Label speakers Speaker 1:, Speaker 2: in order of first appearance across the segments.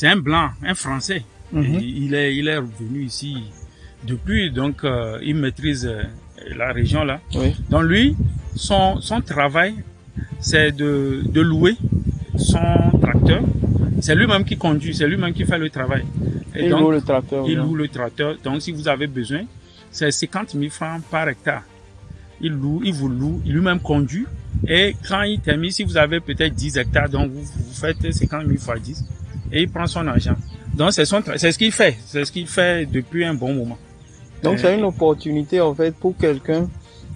Speaker 1: c'est un blanc, un Français.
Speaker 2: Mhm.
Speaker 1: Il est revenu ici depuis, donc il maîtrise la région là.
Speaker 2: Oui.
Speaker 1: Donc lui, son travail, c'est de louer son tracteur. C'est lui-même qui conduit, c'est lui-même qui fait le travail. Et
Speaker 2: Il
Speaker 1: donc,
Speaker 2: loue le tracteur.
Speaker 1: il
Speaker 2: oui.
Speaker 1: loue le tracteur. Donc si vous avez besoin, c'est 50 000 francs par hectare. Il vous loue, il lui-même conduit. Et quand il termine, si vous avez peut-être 10 hectares, donc vous faites 50 000 fois 10 et il prend son argent. Donc c'est ce qu'il fait. C'est ce qu'il fait depuis un bon moment.
Speaker 2: Donc c'est une opportunité en fait pour quelqu'un.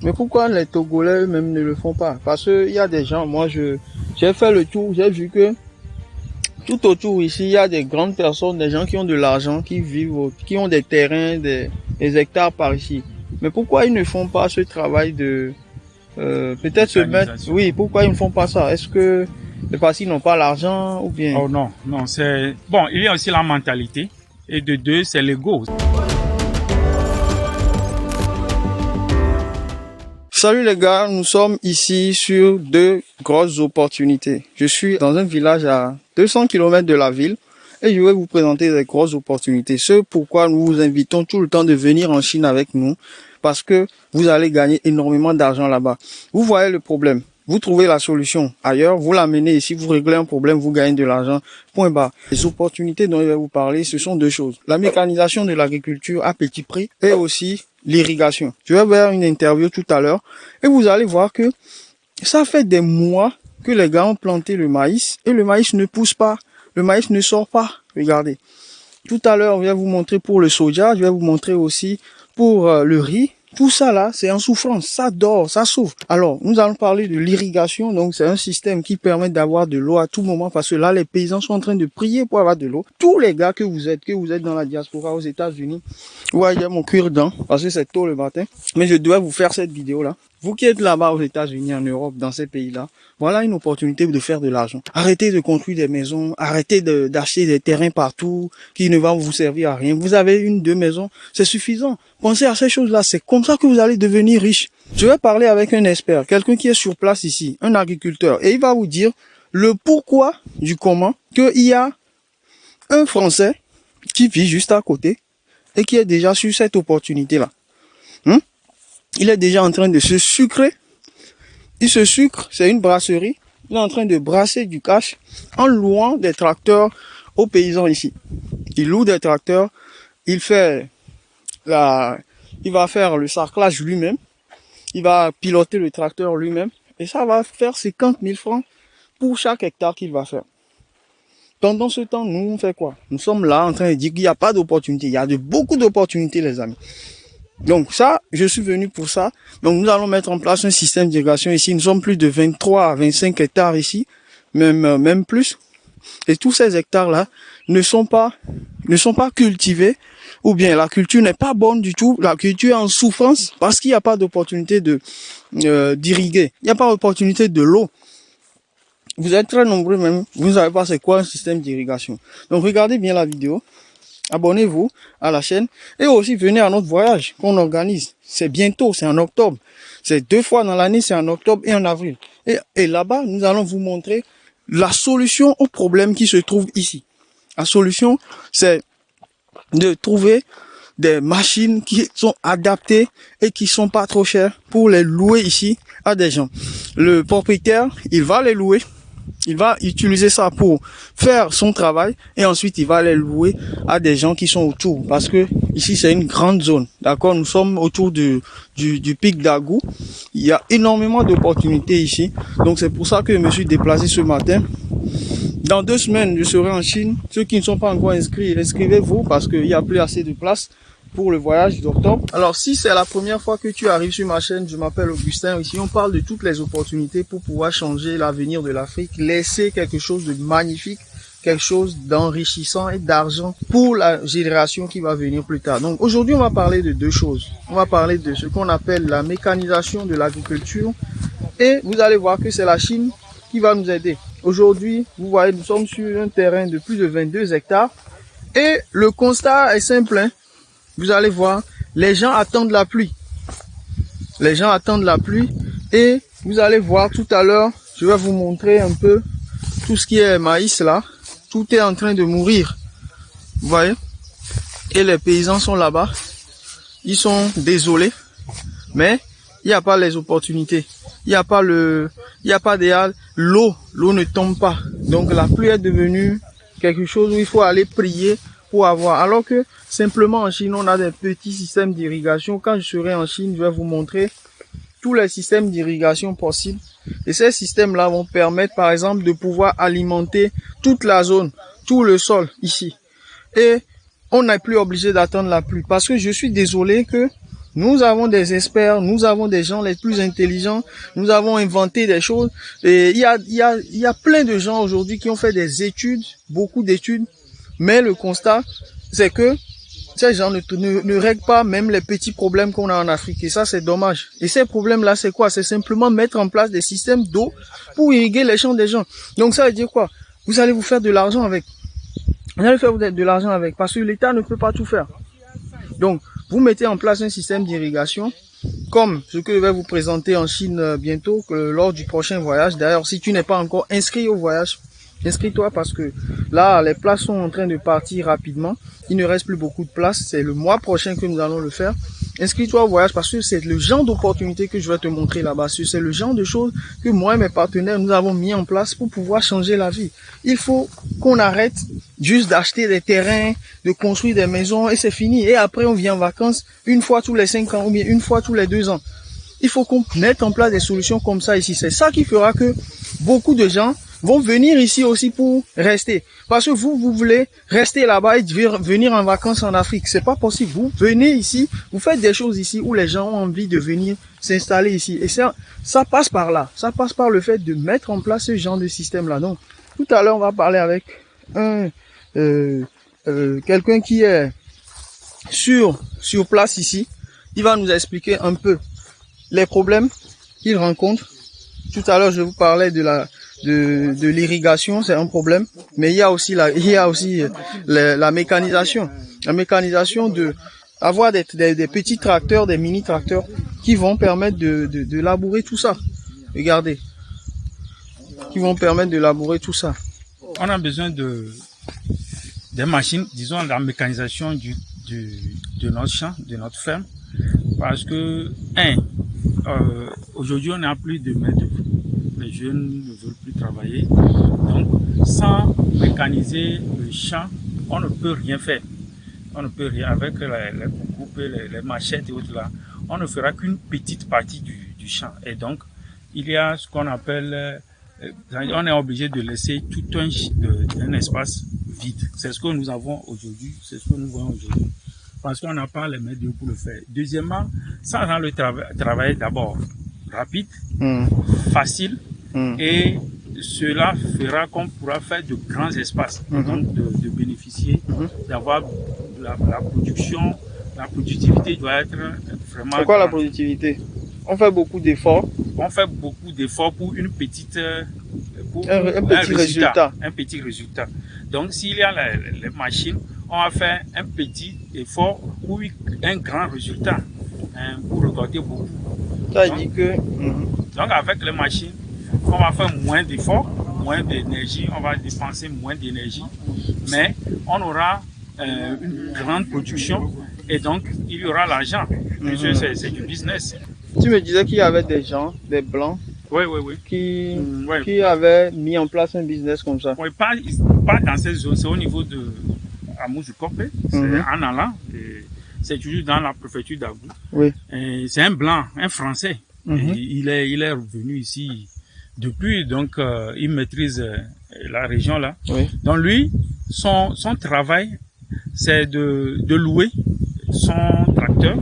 Speaker 2: Mais pourquoi les Togolais eux-mêmes ne le font pas? Parce que il y a des gens, moi j'ai fait le tour, j'ai vu que tout autour ici, il y a des grandes personnes, des gens qui ont de l'argent, qui vivent, qui ont des terrains, des hectares par ici. Mais pourquoi ils ne font pas ce travail de peut-être se mettre? Oui, pourquoi ils ne font pas ça? Est-ce que c'est parce qu'ils n'ont pas l'argent ou bien?
Speaker 1: Oh non, c'est bon. Il y a aussi la mentalité et de deux, c'est l'ego.
Speaker 2: Salut les gars, nous sommes ici sur deux grosses opportunités. Je suis dans un village à 200 km de la ville et je vais vous présenter des grosses opportunités. Ce pourquoi nous vous invitons tout le temps de venir en Chine avec nous, parce que vous allez gagner énormément d'argent là-bas. Vous voyez le problème, vous trouvez la solution ailleurs, vous l'amenez ici, vous réglez un problème, vous gagnez de l'argent, point barre. Les opportunités dont je vais vous parler, ce sont deux choses. La mécanisation de l'agriculture à petit prix et aussi l'irrigation. Je vais faire une interview tout à l'heure et vous allez voir que ça fait des mois que les gars ont planté le maïs et le maïs ne pousse pas, le maïs ne sort pas. Regardez. Tout à l'heure, je vais vous montrer pour le soja, je vais vous montrer aussi pour le riz. Tout ça là, c'est en souffrance, ça dort, ça souffre. Alors, nous allons parler de l'irrigation. Donc, c'est un système qui permet d'avoir de l'eau à tout moment parce que là, les paysans sont en train de prier pour avoir de l'eau. Tous les gars que vous êtes dans la diaspora aux États-Unis, ouais, j'ai mon cuir dent parce que c'est tôt le matin. Mais je dois vous faire cette vidéo là. Vous qui êtes là-bas aux États-Unis, en Europe, dans ces pays-là, voilà une opportunité de faire de l'argent. Arrêtez de construire des maisons, arrêtez d'acheter des terrains partout qui ne vont vous servir à rien. Vous avez une, deux maisons, c'est suffisant. Pensez à ces choses-là, c'est comme ça que vous allez devenir riche. Je vais parler avec un expert, quelqu'un qui est sur place ici, un agriculteur, et il va vous dire le pourquoi du comment qu'il y a un Français qui vit juste à côté et qui est déjà sur cette opportunité-là. Il est déjà en train de se sucrer. Il se sucre, c'est une brasserie. Il est en train de brasser du cash en louant des tracteurs aux paysans ici. Il loue des tracteurs, il va faire le sarclage lui-même. Il va piloter le tracteur lui-même. Et ça va faire 50 000 francs pour chaque hectare qu'il va faire. Pendant ce temps, nous, on fait quoi? Nous sommes là en train de dire qu'il n'y a pas d'opportunité. Il y a beaucoup d'opportunités, les amis. Donc ça, je suis venu pour ça. Donc nous allons mettre en place un système d'irrigation ici. Nous sommes plus de 23 à 25 hectares ici, même plus. Et tous ces hectares-là ne sont pas cultivés, ou bien la culture n'est pas bonne du tout. La culture est en souffrance parce qu'il n'y a pas d'opportunité d'irriguer. Il n'y a pas d'opportunité de l'eau. Vous êtes très nombreux même. Vous ne savez pas c'est quoi un système d'irrigation. Donc regardez bien la vidéo. Abonnez-vous à la chaîne et aussi venez à notre voyage qu'on organise. C'est bientôt, c'est en octobre. C'est 2 fois dans l'année, c'est en octobre et en avril. Et là-bas, nous allons vous montrer la solution aux problèmes qui se trouvent ici. La solution, c'est de trouver des machines qui sont adaptées et qui sont pas trop chères pour les louer ici à des gens. Le propriétaire, il va les louer. Il va utiliser ça pour faire son travail et ensuite il va les louer à des gens qui sont autour parce que ici c'est une grande zone. D'accord, nous sommes autour du pic d'Agou. Il y a énormément d'opportunités ici. Donc c'est pour ça que je me suis déplacé ce matin. Dans 2 semaines, je serai en Chine. Ceux qui ne sont pas encore inscrits, inscrivez-vous parce qu'il n'y a plus assez de place pour le voyage d'octobre. Alors si c'est la première fois que tu arrives sur ma chaîne, je m'appelle Augustin. Ici on parle de toutes les opportunités pour pouvoir changer l'avenir de l'Afrique, laisser quelque chose de magnifique, quelque chose d'enrichissant et d'argent pour la génération qui va venir plus tard. Donc aujourd'hui on va parler de 2 choses. On va parler de ce qu'on appelle la mécanisation de l'agriculture et vous allez voir que c'est la Chine qui va nous aider. Aujourd'hui, vous voyez, nous sommes sur un terrain de plus de 22 hectares et le constat est simple, hein. Vous allez voir, les gens attendent la pluie. Les gens attendent la pluie et vous allez voir tout à l'heure, je vais vous montrer un peu tout ce qui est maïs là. tout est en train de mourir. Vous voyez? Et les paysans sont là-bas. Ils sont désolés. Mais il n'y a pas les opportunités. Il n'y a pas des halles. L'eau ne tombe pas. Donc la pluie est devenue quelque chose où il faut aller prier pour avoir. Alors que simplement en Chine, on a des petits systèmes d'irrigation. Quand je serai en Chine, je vais vous montrer tous les systèmes d'irrigation possibles. Et ces systèmes-là vont permettre, par exemple, de pouvoir alimenter toute la zone, tout le sol ici. Et on n'est plus obligé d'attendre la pluie. Parce que je suis désolé que nous avons des experts, nous avons des gens les plus intelligents, nous avons inventé des choses. Et il y a plein de gens aujourd'hui qui ont fait des études, beaucoup d'études. Mais le constat, c'est que ces gens ne règlent pas même les petits problèmes qu'on a en Afrique. Et ça, c'est dommage. Et ces problèmes-là, c'est quoi? C'est simplement mettre en place des systèmes d'eau pour irriguer les champs des gens. Donc ça veut dire quoi? Vous allez vous faire de l'argent avec. Vous allez faire de l'argent avec. Parce que l'État ne peut pas tout faire. Donc, vous mettez en place un système d'irrigation comme ce que je vais vous présenter en Chine bientôt, lors du prochain voyage. D'ailleurs, si tu n'es pas encore inscrit au voyage, inscris-toi parce que là, les places sont en train de partir rapidement. Il ne reste plus beaucoup de places. C'est le mois prochain que nous allons le faire. Inscris-toi au voyage parce que c'est le genre d'opportunité que je vais te montrer là-bas. C'est le genre de choses que moi et mes partenaires, nous avons mis en place pour pouvoir changer la vie. Il faut qu'on arrête juste d'acheter des terrains, de construire des maisons et c'est fini. Et après, on vient en vacances une fois tous les 5 ans ou bien une fois tous les 2 ans. Il faut qu'on mette en place des solutions comme ça ici. C'est ça qui fera que beaucoup de gens vont venir ici aussi pour rester. Parce que vous voulez rester là-bas et venir en vacances en Afrique. C'est pas possible. Vous venez ici, vous faites des choses ici où les gens ont envie de venir s'installer ici. Et ça passe par là. Ça passe par le fait de mettre en place ce genre de système-là. Donc, tout à l'heure, on va parler avec quelqu'un qui est sur place ici. Il va nous expliquer un peu les problèmes qu'il rencontre. Tout à l'heure, je vous parlais de l'irrigation, c'est un problème, mais il y a aussi la mécanisation. La mécanisation avoir des petits tracteurs, des mini tracteurs qui vont permettre de labourer tout ça. Regardez. Qui vont permettre de labourer tout ça.
Speaker 1: On a besoin des machines, disons la mécanisation de notre champ, de notre ferme, parce que aujourd'hui on n'a plus de main-d'œuvre. Les jeunes ne veulent plus travailler. Donc, sans mécaniser le champ, on ne peut rien faire. On ne peut rien avec les coupes, les machettes et autres là. On ne fera qu'une petite partie du champ. Et donc, il y a ce qu'on appelle, on est obligé de laisser tout un espace vide. C'est ce que nous avons aujourd'hui, c'est ce que nous voyons aujourd'hui. Parce qu'on n'a pas les mains-d'œuvre pour le faire. Deuxièmement, ça rend le travail d'abord rapide, facile, et cela fera qu'on pourra faire de grands espaces, donc de bénéficier, d'avoir la production, la productivité doit être vraiment...
Speaker 2: C'est quoi la productivité? On fait beaucoup d'efforts.
Speaker 1: On fait beaucoup d'efforts pour une petite... pour
Speaker 2: un petit résultat.
Speaker 1: Un petit résultat. Donc s'il y a les machines, on va faire un petit effort pour un grand résultat, pour récolter beaucoup.
Speaker 2: Ça dit que...
Speaker 1: Donc avec les machines, on va faire moins d'efforts, moins d'énergie, on va dépenser moins d'énergie, mais on aura une grande production et donc il y aura l'argent. C'est du business.
Speaker 2: Tu me disais qu'il y avait des gens, des blancs,
Speaker 1: oui.
Speaker 2: qui avaient mis en place un business comme ça.
Speaker 1: Oui, pas dans ces zones, c'est au niveau de Amouzoukopé, c'est en allant, c'est toujours dans la préfecture d'Agou.
Speaker 2: Oui.
Speaker 1: C'est un blanc, un Français. Il est revenu ici depuis, donc il maîtrise la région là.
Speaker 2: Oui.
Speaker 1: Donc lui, son travail, c'est de louer son tracteur.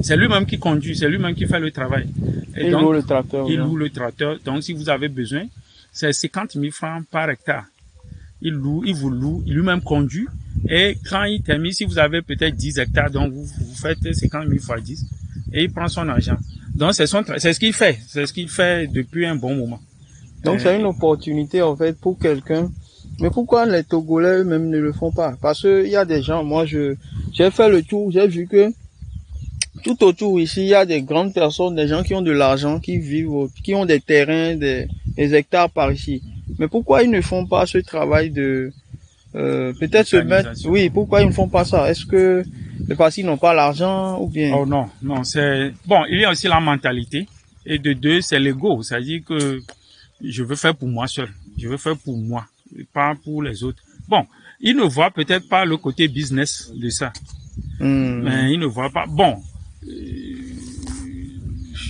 Speaker 1: C'est lui-même qui conduit, c'est lui-même qui fait le travail. Et donc,
Speaker 2: loue le tracteur.
Speaker 1: Il loue le tracteur. Donc si vous avez besoin, c'est 50 000 francs par hectare. Il vous loue, il lui-même conduit. Et quand il termine, si vous avez peut-être 10 hectares, donc vous faites 50 000 fois 10 et il prend son argent. Donc c'est ce qu'il fait. C'est ce qu'il fait depuis un bon moment.
Speaker 2: Donc c'est une opportunité en fait pour quelqu'un. Mais pourquoi les Togolais eux-mêmes ne le font pas? Parce que il y a des gens, moi j'ai fait le tour, j'ai vu que tout autour ici, il y a des grandes personnes, des gens qui ont de l'argent, qui vivent, qui ont des terrains, des hectares par ici. Mais pourquoi ils ne font pas ce travail de peut-être se mettre. Oui, pourquoi ils ne font pas ça? Est-ce que c'est parce qu'ils n'ont pas l'argent ou bien?
Speaker 1: Oh non, non, c'est bon. Il y a aussi la mentalité et de deux, c'est l'ego. C'est-à-dire que je veux faire pour moi seul. Je veux faire pour moi, pas pour les autres. Bon, ils ne voient peut-être pas le côté business de ça. Mais ils ne voient pas. Bon,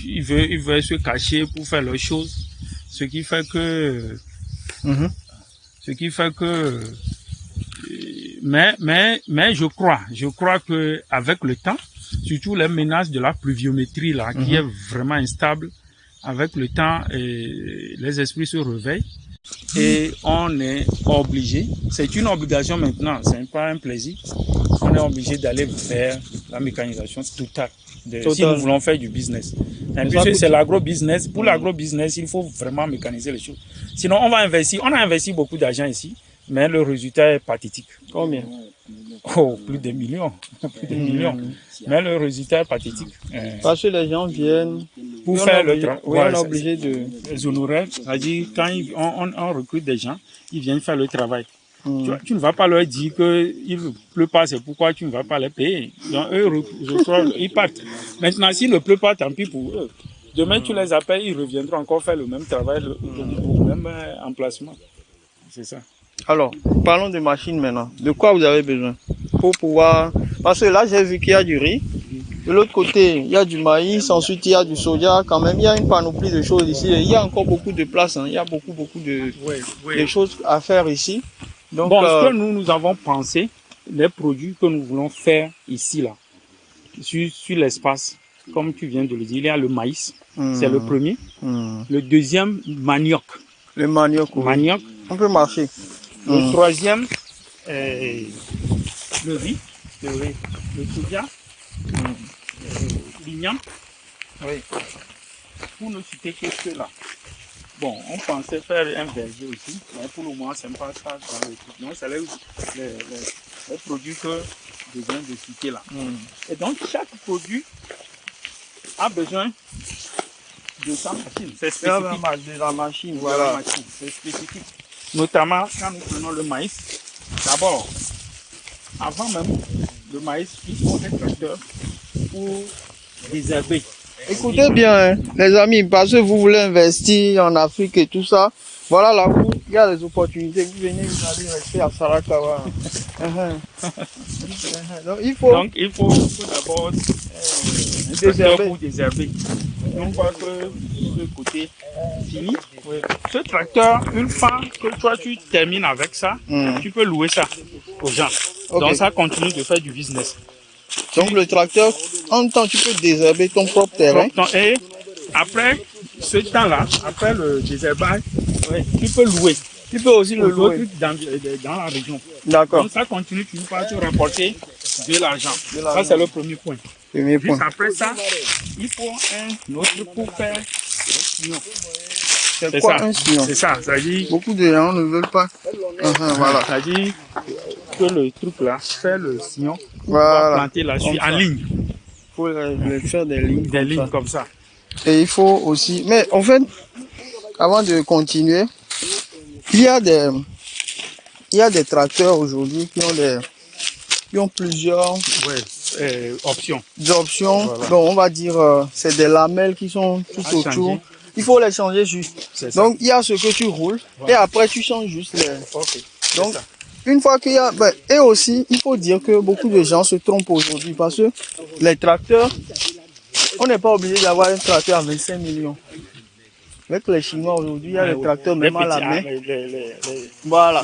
Speaker 1: ils veulent se cacher pour faire leurs choses. Ce qui fait que, mais je crois que avec le temps, surtout les menaces de la pluviométrie là, qui est vraiment instable, avec le temps, les esprits se réveillent et on est obligé, c'est une obligation maintenant, c'est pas un plaisir, on est obligé d'aller vers la mécanisation totale. Si nous voulons faire du business. Et puis c'est l'agro-business. Pour l'agro-business, il faut vraiment mécaniser les choses. Sinon, on a investi beaucoup d'argent ici, mais le résultat est pathétique.
Speaker 2: Combien?
Speaker 1: Oh, plus de millions. Plus de millions. Mais le résultat est pathétique.
Speaker 2: Parce que les gens viennent
Speaker 1: pour faire le travail.
Speaker 2: Oui, on est obligé de...
Speaker 1: Les honoraires, c'est-à-dire quand on recrute des gens, ils viennent faire le travail. Tu ne vas pas leur dire qu'il ne pleut pas, c'est pourquoi tu ne vas pas les payer. Donc eux, ils partent. Maintenant, s'il ne pleut pas, tant pis pour eux. Demain, tu les appelles, ils reviendront encore faire le même travail, le même emplacement. C'est ça.
Speaker 2: Alors, parlons de machines maintenant. De quoi vous avez besoin pour pouvoir... Parce que là, j'ai vu qu'il y a du riz. De l'autre côté, il y a du maïs. Ensuite, il y a du soja. Quand même, il y a une panoplie de choses ici. Il y a encore beaucoup de place. Il y a beaucoup de choses à faire ici. Donc,
Speaker 1: bon, ce que nous avons pensé, les produits que nous voulons faire ici, là, sur l'espace, comme tu viens de le dire, il y a le maïs, c'est le premier. Le deuxième, manioc.
Speaker 2: Le manioc, oui.
Speaker 1: Manioc.
Speaker 2: On peut marcher.
Speaker 1: Le troisième, le riz, le soja, l'igname.
Speaker 2: Oui.
Speaker 1: Pour ne citer que ceux-là. Bon, on pensait faire un verger aussi, mais pour le moment, c'est pas ça dans le truc. Donc, c'est les produits que je viens de citer là. Et donc, chaque produit a besoin de sa machine. C'est spécifique.
Speaker 2: De la machine,
Speaker 1: voilà. C'est spécifique. Notamment, quand nous prenons le maïs, d'abord, avant même le maïs, il faut un tracteur pour désherber.
Speaker 2: Écoutez bien, hein, les amis, parce que vous voulez investir en Afrique et tout ça, voilà là où il y a des opportunités. Vous venez, vous allez rester à Sarakawa. Donc il faut
Speaker 1: d'abord un tracteur pour désherber. Une fois que ce côté fini, ce tracteur, une fois que toi tu termines avec ça, tu peux louer ça aux gens. Okay. Donc ça continue de faire du business.
Speaker 2: Donc le tracteur, en même temps, tu peux désherber ton propre terrain.
Speaker 1: Et après ce temps-là, après le désherbage, tu peux louer.
Speaker 2: Tu peux aussi le louer
Speaker 1: dans la région.
Speaker 2: D'accord.
Speaker 1: Donc ça continue, tu vas te rapporter de l'argent. Ça c'est le premier point. Juste après ça, il faut un autre pour faire le sillon.
Speaker 2: C'est quoi un sillon?
Speaker 1: C'est ça, c'est-à-dire...
Speaker 2: Beaucoup de gens ne veulent pas. Voilà.
Speaker 1: C'est-à-dire que le truc là, faire le sillon,
Speaker 2: voilà.
Speaker 1: Planter la suite en ligne.
Speaker 2: Il faut faire des lignes.
Speaker 1: Des lignes comme ça.
Speaker 2: Et il faut aussi... Mais en fait, avant de continuer, il y a des tracteurs aujourd'hui qui ont plusieurs
Speaker 1: options.
Speaker 2: Voilà. Donc on va dire, c'est des lamelles qui sont tout autour. Il faut les changer juste. Donc il y a ce que tu roules et après tu changes juste les... Donc une fois qu'il y a... et aussi, il faut dire que beaucoup de gens se trompent aujourd'hui parce que les tracteurs, on n'est pas obligé d'avoir un tracteur à 25 millions. Avec les Chinois aujourd'hui, il y a les tracteurs même à la main. Voilà.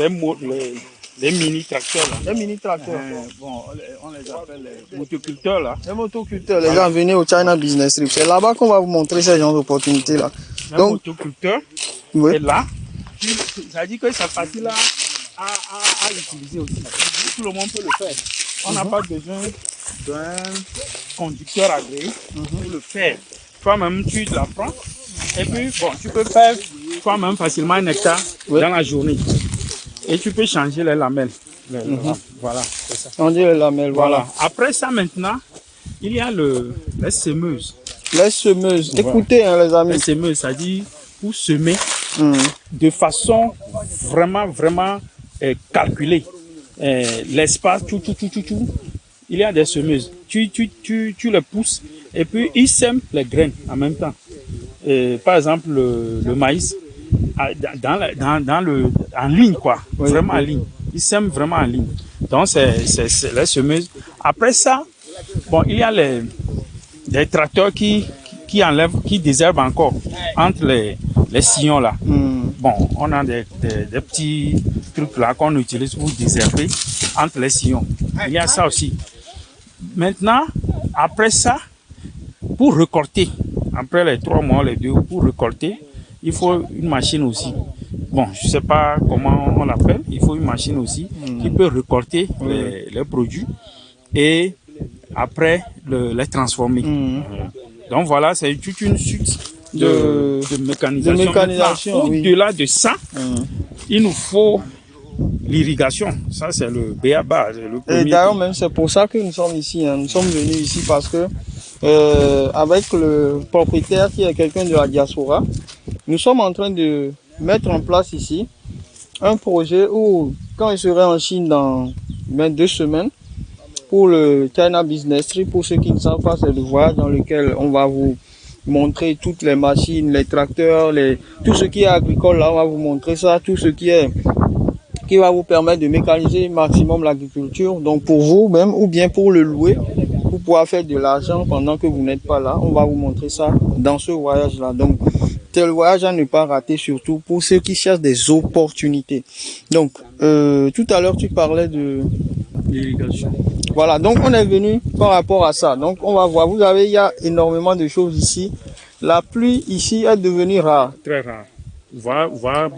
Speaker 1: Les mini-tracteurs là.
Speaker 2: Les mini-tracteurs.
Speaker 1: Bon, on les appelle les motoculteurs là.
Speaker 2: Les motoculteurs, les gens venez au China Business Trip. C'est là-bas qu'on va vous montrer ces genres d'opportunités là.
Speaker 1: Les motoculteurs, et là, ça dit que c'est facile à utiliser aussi. Tout le monde peut le faire. On n'a pas besoin d'un conducteur agréé pour le faire. Toi-même, tu la prends. Et puis, bon, tu peux faire toi-même facilement 1 hectare dans la journée. Et tu peux changer les lamelles. Voilà, c'est ça.
Speaker 2: Changer les lamelles, voilà.
Speaker 1: Après ça, maintenant, il y a les semeuses.
Speaker 2: Les semeuses. Écoutez, hein, les amis.
Speaker 1: Les semeuses, ça dit pour semer de façon vraiment calculée. l'espace, il y a des semeuses. Tu les pousses et puis ils sèment les graines en même temps. Par exemple, le maïs, en ligne, quoi. Oui, vraiment en ligne. Ils sèment vraiment en ligne. Donc, c'est les semeuses. Après ça, bon, il y a des tracteurs qui enlèvent, qui désherbent encore entre les sillons là. Bon, on a des petits trucs là qu'on utilise pour désherber entre les sillons. Il y a ça aussi. Maintenant, après ça, pour récolter, après les 3 mois, les 2, pour récolter, il faut une machine aussi. Bon, je sais pas comment on l'appelle. Il faut une machine aussi qui peut récolter les produits et après les transformer. Donc voilà, c'est toute une suite de mécanisation. Au-delà de ça, il nous faut l'irrigation. Ça, c'est le b.a.-ba.
Speaker 2: Et d'ailleurs, même c'est pour ça que nous sommes ici. Nous sommes venus ici parce que avec le propriétaire qui est quelqu'un de la diaspora, nous sommes en train de mettre en place ici un projet où, quand il serait en Chine dans 2 semaines, pour le China Business Trip, pour ceux qui ne savent pas, c'est le voyage dans lequel on va vous montrer toutes les machines, les tracteurs, tout ce qui est agricole, là, on va vous montrer ça, tout ce qui va vous permettre de mécaniser au maximum l'agriculture. Donc pour vous même, ou bien pour le louer, pour pouvoir faire de l'argent pendant que vous n'êtes pas là, on va vous montrer ça dans ce voyage-là. Donc c'est le voyage à ne pas rater, surtout pour ceux qui cherchent des opportunités. Donc tout à l'heure tu parlais de
Speaker 1: l'irrigation.
Speaker 2: Voilà, donc on est venu par rapport à ça. Donc on va voir, il y a énormément de choses ici. La pluie ici est devenue rare.
Speaker 1: Très rare. Voire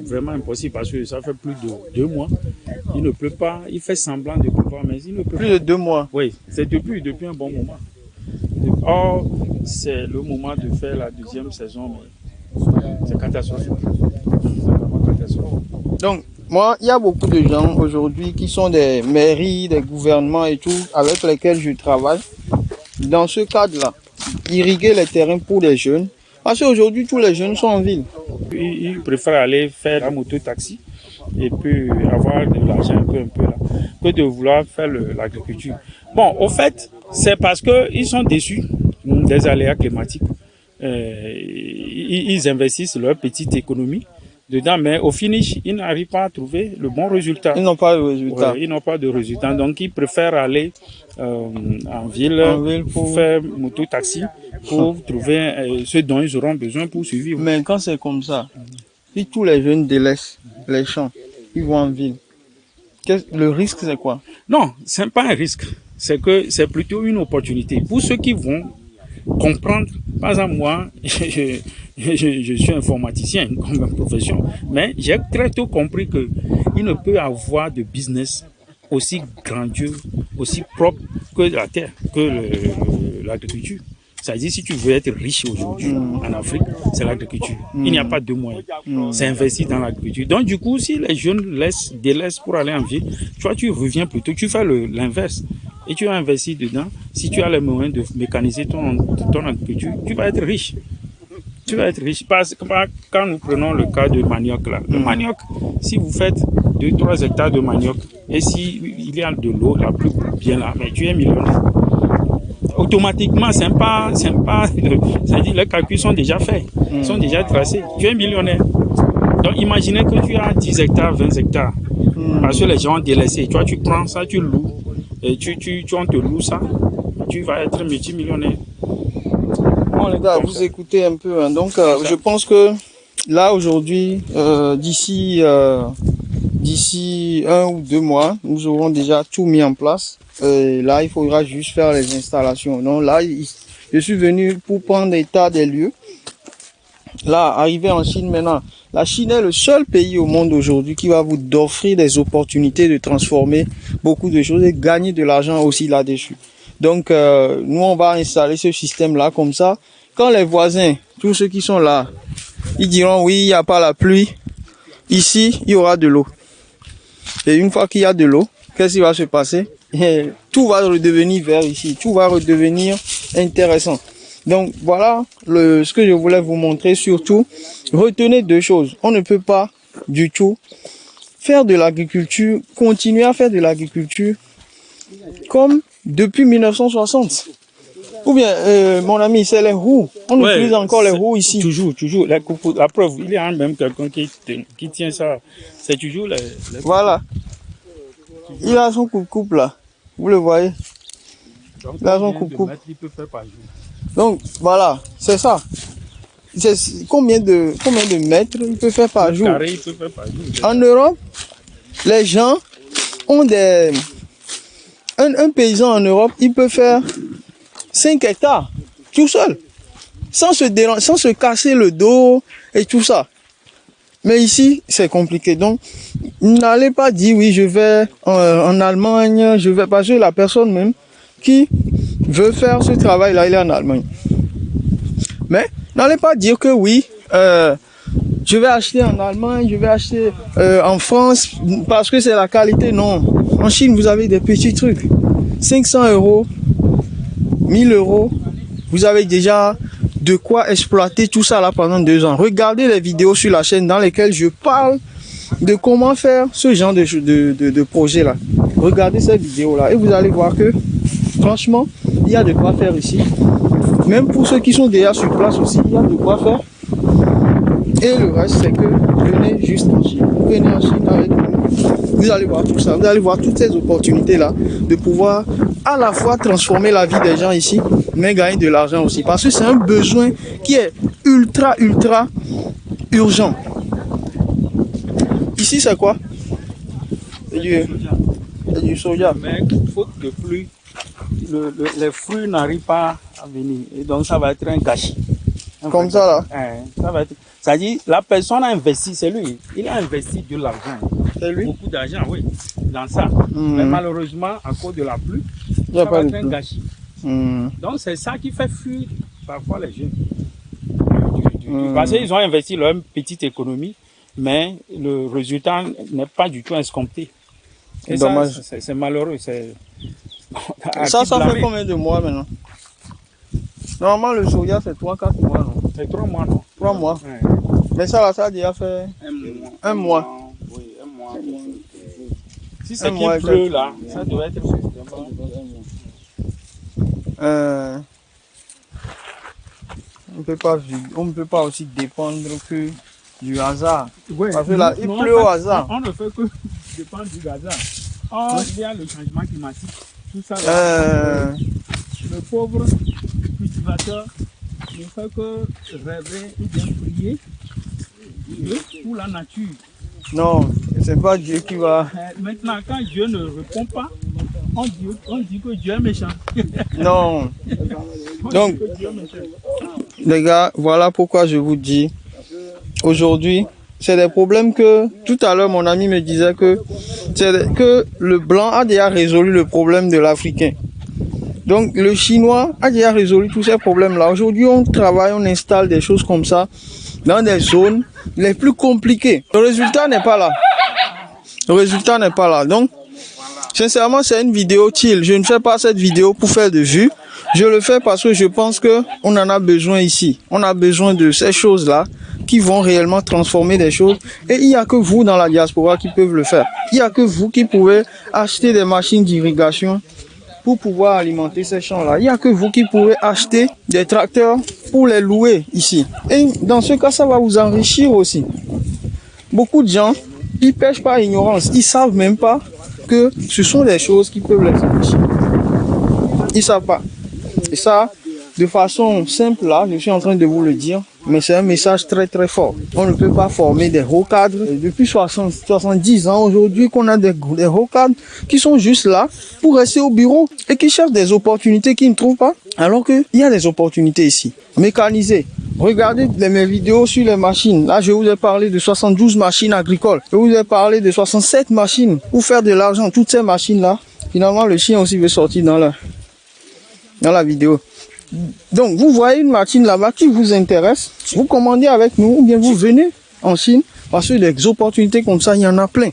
Speaker 1: vraiment impossible parce que ça fait plus de 2 mois. Il ne pleut pas, il fait semblant de pleuvoir, mais il ne pleut pas.
Speaker 2: Plus de 2 mois.
Speaker 1: Oui, c'est depuis un bon moment. Or, c'est le moment de faire la 2e saison, mais c'est catastrophique. C'est vraiment catastrophique.
Speaker 2: Donc, moi, il y a beaucoup de gens aujourd'hui qui sont des mairies, des gouvernements et tout, avec lesquels je travaille. Dans ce cadre-là, irriguer les terrains pour les jeunes. Parce qu'aujourd'hui, tous les jeunes sont en ville.
Speaker 1: Ils préfèrent aller faire la moto-taxi et puis avoir de l'argent un peu là, que de vouloir faire l'agriculture. Bon, au fait, c'est parce qu'ils sont déçus des aléas climatiques. Ils investissent leur petite économie dedans, mais au finish, ils n'arrivent pas à trouver le bon résultat.
Speaker 2: Ils n'ont pas de résultat.
Speaker 1: Ouais, ils n'ont pas de résultat, donc ils préfèrent aller en ville pour faire moto-taxi, pour trouver ce dont ils auront besoin pour survivre.
Speaker 2: Mais quand c'est comme ça, si tous les jeunes délaissent les champs, ils vont en ville, le risque c'est quoi?
Speaker 1: Non, c'est pas un risque, c'est que c'est plutôt une opportunité. Pour ceux qui vont comprendre, par exemple moi, je suis informaticien comme profession, mais j'ai très tôt compris que il ne peut avoir de business aussi grandiose, aussi propre que la terre, que l'agriculture. C'est-à-dire, si tu veux être riche aujourd'hui en Afrique, c'est l'agriculture. Il n'y a pas de moyens. C'est investir dans l'agriculture. Donc, du coup, si les jeunes délaissent pour aller en ville, tu reviens plutôt, tu fais l'inverse. Et tu investis dedans. Si tu as les moyens de mécaniser ton agriculture, tu vas être riche. Tu vas être riche. Parce que quand nous prenons le cas de manioc, là, le manioc, si vous faites 2-3 hectares de manioc, et s'il y a de l'eau, la pluie bien là, mais tu es millionnaire. Automatiquement, c'est-à-dire les calculs sont déjà faits, sont déjà tracés. Tu es millionnaire. Donc imaginez que tu as 10 hectares, 20 hectares, parce que les gens ont délaissé. Toi, tu prends ça, tu loues, et on te loue ça, tu vas être multimillionnaire.
Speaker 2: Bon les gars, vous écoutez un peu. Hein. Donc je pense que là aujourd'hui, d'ici 1 ou 2 mois, nous aurons déjà tout mis en place. Là, il faudra juste faire les installations. Donc là, je suis venu pour prendre l'état des lieux. Là, arrivé en Chine maintenant, la Chine est le seul pays au monde aujourd'hui qui va vous offrir des opportunités de transformer beaucoup de choses et gagner de l'argent aussi là-dessus. Donc, nous, on va installer ce système-là comme ça. Quand les voisins, tous ceux qui sont là, ils diront oui, il n'y a pas la pluie. Ici, il y aura de l'eau. Et une fois qu'il y a de l'eau, qu'est-ce qui va se passer? Et tout va redevenir vert ici. Tout va redevenir intéressant. Donc, voilà ce que je voulais vous montrer. Surtout, retenez 2 choses. On ne peut pas du tout faire de l'agriculture, continuer à faire de l'agriculture comme depuis 1960. Ou bien, mon ami, c'est les roues. On utilise encore les roues ici.
Speaker 1: Toujours. La preuve, il y a même quelqu'un qui tient ça. C'est toujours les...
Speaker 2: Voilà. Il a son coupe-coupe là. Vous le voyez?
Speaker 1: Donc,
Speaker 2: il a son coupe-coupe.
Speaker 1: Il peut faire par jour.
Speaker 2: Donc, voilà, c'est ça. Combien de mètres il peut faire par jour?
Speaker 1: Carré, il peut faire par jour.
Speaker 2: En Europe, les gens ont des... Un paysan en Europe, il peut faire 5 hectares tout seul, sans se casser le dos et tout ça. Mais ici, c'est compliqué. Donc, n'allez pas dire oui, je vais en Allemagne, je vais parce que la personne même qui veut faire ce travail-là, il est en Allemagne. Mais n'allez pas dire que oui, je vais acheter en Allemagne, je vais acheter en France parce que c'est la qualité. Non. En Chine, vous avez des petits trucs. 500 €, 1000 €, vous avez déjà de quoi exploiter tout ça là pendant 2 ans. Regardez les vidéos sur la chaîne dans lesquelles je parle de comment faire ce genre de projet là. Regardez ces vidéos là et vous allez voir que franchement, il y a de quoi faire ici. Même pour ceux qui sont déjà sur place aussi, il y a de quoi faire. Et le reste, c'est que venez juste en Chine. Venez en Chine avec nous. Vous allez voir tout ça. Vous allez voir toutes ces opportunités-là de pouvoir à la fois transformer la vie des gens ici, mais gagner de l'argent aussi. Parce que c'est un besoin qui est ultra urgent. Ici, c'est quoi? C'est du soja.
Speaker 1: Mais faute de pluie, les fruits n'arrivent pas à venir. Et donc, ça va être un gâchis.
Speaker 2: Comme ça, là.
Speaker 1: Ça va être... C'est-à-dire, la personne a investi, c'est lui. Il a investi de l'argent.
Speaker 2: C'est lui?
Speaker 1: Beaucoup d'argent, oui, dans ça. Mais malheureusement, à cause de la pluie, ça va être un gâchis. Donc, c'est ça qui fait fuir parfois les jeunes. Parce qu'ils ont investi leur petite économie, mais le résultat n'est pas du tout escompté. Et
Speaker 2: dommage.
Speaker 1: C'est malheureux.
Speaker 2: Ça fait combien de mois maintenant? Normalement, le soja, c'est 3-4 mois, non?
Speaker 1: C'est 3 mois, non?
Speaker 2: 3 mois.
Speaker 1: Ouais.
Speaker 2: Mais ça a déjà fait un mois.
Speaker 1: Oui, un mois. Si c'est qu'il pleut là, ça doit être suffisant.
Speaker 2: On ne peut pas aussi dépendre que du hasard.
Speaker 1: Ouais.
Speaker 2: Parce que là, il pleut au hasard.
Speaker 1: On ne fait que dépendre du hasard. Or, il y a le changement climatique. Tout ça là. Le pauvre cultivateur ne fait que rêver ou bien prier pour la nature.
Speaker 2: Non, c'est pas Dieu qui va...
Speaker 1: Maintenant, quand Dieu ne répond pas, on dit que Dieu est méchant.
Speaker 2: Non. Donc, les gars, voilà pourquoi je vous dis, aujourd'hui, c'est des problèmes que, tout à l'heure, mon ami me disait que le blanc a déjà résolu le problème de l'Africain. Donc, le Chinois a déjà résolu tous ces problèmes-là. Aujourd'hui, on travaille, on installe des choses comme ça dans des zones les plus compliquées. Le résultat n'est pas là. Le résultat n'est pas là. Donc, sincèrement, c'est une vidéo chill. Je ne fais pas cette vidéo pour faire de vues. Je le fais parce que je pense que on en a besoin ici. On a besoin de ces choses-là qui vont réellement transformer des choses. Et il n'y a que vous dans la diaspora qui peuvent le faire. Il n'y a que vous qui pouvez acheter des machines d'irrigation pour pouvoir alimenter ces champs-là. Il n'y a que vous qui pouvez acheter des tracteurs pour les louer ici. Et dans ce cas, ça va vous enrichir aussi. Beaucoup de gens, ils pêchent par ignorance. Ils ne savent même pas que ce sont des choses qui peuvent les enrichir. Ils ne savent pas. Et ça, de façon simple, là, je suis en train de vous le dire, mais c'est un message très très fort. On ne peut pas former des hauts cadres. Depuis 70 ans aujourd'hui qu'on a des hauts cadres qui sont juste là pour rester au bureau et qui cherchent des opportunités qu'ils ne trouvent pas. Alors qu'il y a des opportunités ici. Mécanisées. Regardez mes vidéos sur les machines. Là, je vous ai parlé de 72 machines agricoles. Je vous ai parlé de 67 machines pour faire de l'argent. Toutes ces machines-là, finalement, le chien aussi veut sortir dans la vidéo. Donc, vous voyez une machine là-bas qui vous intéresse, vous commandez avec nous ou bien vous venez en Chine parce que des opportunités comme ça, il y en a plein.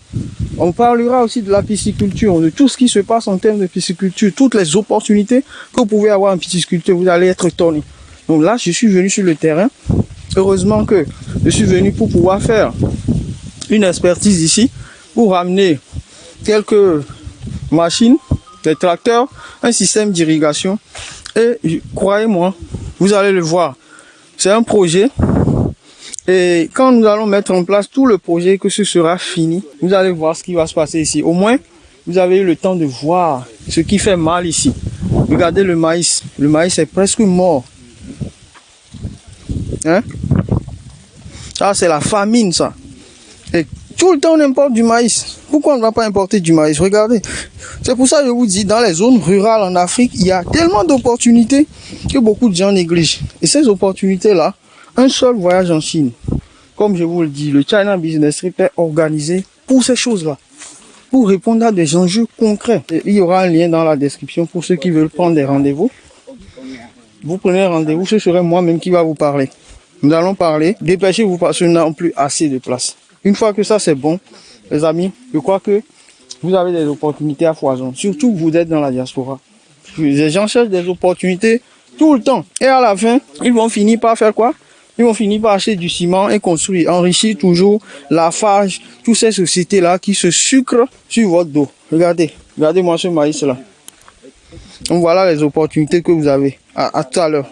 Speaker 2: On parlera aussi de la pisciculture, de tout ce qui se passe en termes de pisciculture, toutes les opportunités que vous pouvez avoir en pisciculture, vous allez être étonnés. Donc là, je suis venu sur le terrain. Heureusement que je suis venu pour pouvoir faire une expertise ici, pour ramener quelques machines, des tracteurs, un système d'irrigation. Et croyez-moi, vous allez le voir. C'est un projet. Et quand nous allons mettre en place tout le projet, que ce sera fini, vous allez voir ce qui va se passer ici. Au moins, vous avez eu le temps de voir ce qui fait mal ici. Regardez le maïs. Le maïs est presque mort. Hein? Ça, c'est la famine, ça. Et tout le temps, on importe du maïs. Pourquoi on ne va pas importer du maïs? Regardez. C'est pour ça que je vous dis, dans les zones rurales en Afrique, il y a tellement d'opportunités que beaucoup de gens négligent. Et ces opportunités-là, un seul voyage en Chine, comme je vous le dis, le China Business Trip est organisé pour ces choses-là, pour répondre à des enjeux concrets. Et il y aura un lien dans la description pour ceux qui veulent prendre des rendez-vous. Vous prenez un rendez-vous, ce serait moi-même qui va vous parler. Nous allons parler, dépêchez-vous parce que nous n'avons plus assez de place. Une fois que ça c'est bon, les amis, je crois que vous avez des opportunités à foison. Surtout que vous êtes dans la diaspora. Les gens cherchent des opportunités tout le temps. Et à la fin, ils vont finir par faire quoi? Ils vont finir par acheter du ciment et construire, enrichir toujours Lafarge, toutes ces sociétés-là qui se sucrent sur votre dos. Regardez, regardez-moi ce maïs-là. Donc voilà les opportunités que vous avez. À tout à l'heure.